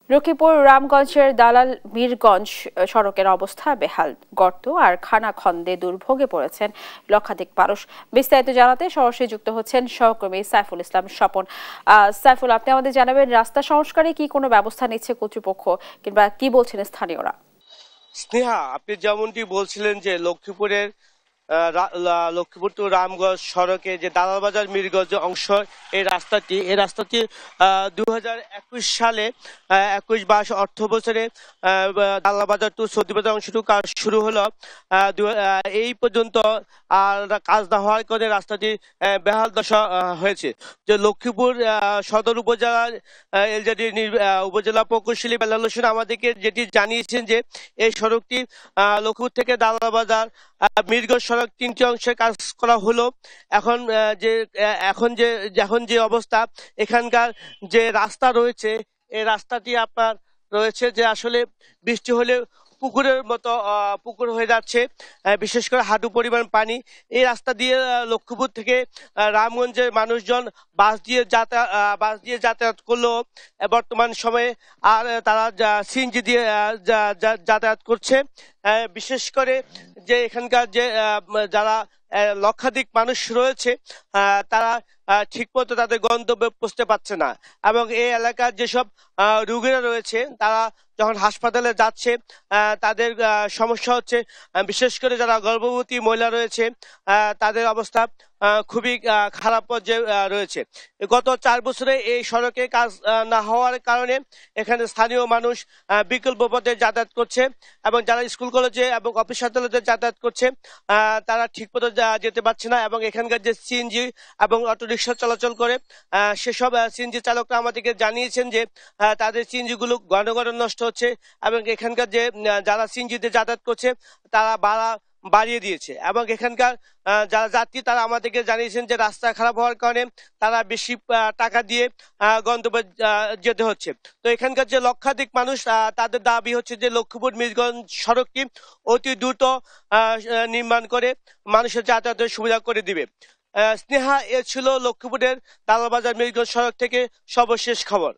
লক্ষ্মীপুর রামগঞ্জের দালাল মীরগঞ্জ সড়কের অবস্থা বেহাল। গর্ত আর খানাখন্দে দুর্ভোগে পড়েছেন লক্ষাধিক মানুষ। বিস্তারিত জানাতে সরাসরি যুক্ত হচ্ছেন সহকর্মী সাইফুল ইসলাম স্বপন। সাইফুল, আপনি আমাদের জানাবেন রাস্তা সংস্কারে কি কোনো ব্যবস্থা নিচ্ছে কর্তৃপক্ষ, কিংবা কি বলছেন স্থানীয়রা? স্নেহা, আপনি যেমনটি বলছিলেন যে লক্ষ্মীপুর টু রামগঞ্জ সড়কে যে দালালবাজার মিরগঞ্জ যে অংশ, এই রাস্তাটি 2021 সালে 21-22 অর্থ বছরে দালালবাজার টু সৌদিবাজার অংশটুকু কাজ শুরু হলো। এই পর্যন্ত আর কাজ না হওয়ার কারণে রাস্তাটি বেহাল দশা হয়েছে। যে লক্ষ্মীপুর সদর উপজেলার এলজেডি উপজেলা প্রকৌশলী বেলাল হোসেন আমাদেরকে যেটি জানিয়েছেন যে এই সড়কটি লক্ষ্মীপুর থেকে দালালবাজার মিরগঞ্জ সড়ক 3টি অংশে কাজ করা হলো। এখন যে অবস্থা এখানকার যে রাস্তা রয়েছে, এই রাস্তাটি আপনার রয়েছে যে আসলে বৃষ্টি হলে পুকুরের মতো পুকুর হয়ে যাচ্ছে, বিশেষ করে হাঁটু পরিমাণ পানি। এই রাস্তা দিয়ে লক্ষ্মীপুর থেকে রামগঞ্জের মানুষজন বাস দিয়ে যাতায়াত করলেও বর্তমান সময়ে আর তারা সিএনজি দিয়ে যাতায়াত করছে। বিশেষ করে যে এখানকার যে যারা লক্ষাধিক মানুষ রয়েছে, তারা ঠিকমতো তাদের গন্তব্যে পৌঁছতে পারছে না। এবং এই এলাকার যেসব রোগীরা রয়েছে, তারা যখন হাসপাতালে যাচ্ছে তাদের সমস্যা হচ্ছে। বিশেষ করে যারা গর্ভবতী মহিলা রয়েছে, তাদের অবস্থা খুবই খারাপ পর্যায়ে রয়েছে। গত 4 বছরে এই সড়কে কাজ না হওয়ার কারণে এখানে স্থানীয় মানুষ বিকল্প পথে যাতায়াত করছে, এবং যারা স্কুল কলেজে এবং অফিস আদালতে যাতায়াত করছে তারা ঠিকমতো যেতে পারছে না। এবং এখানকার যে সিএনজি এবং অটোরিকশা চলাচল করে, সেসব সিএনজি চালকরা আমাদেরকে জানিয়েছেন যে তাদের সিএনজি গুলো ঘন ঘন নষ্ট হচ্ছে, এবং এখানকার যে যারা সিএনজিতে যাতায়াত করছে তারা ভাড়া বাড়িয়ে দিয়েছে। এবং এখানকার যারা যাত্রী তারা আমাদেরকে জানিয়েছেন যে রাস্তা খারাপ হওয়ার কারণে তারা বেশি টাকা দিয়ে গন্তব্যে যেতে হচ্ছে। তো এখানকার যে লক্ষাধিক মানুষ, তাদের দাবি হচ্ছে যে লক্ষ্মীপুর মিরগঞ্জ সড়কটি অতি দ্রুত নির্মাণ করে মানুষের যাতায়াতের সুবিধা করে দিবে। স্নেহা, এ ছিল লক্ষ্মীপুরের দালালবাজার মিরগঞ্জ সড়ক থেকে সর্বশেষ খবর।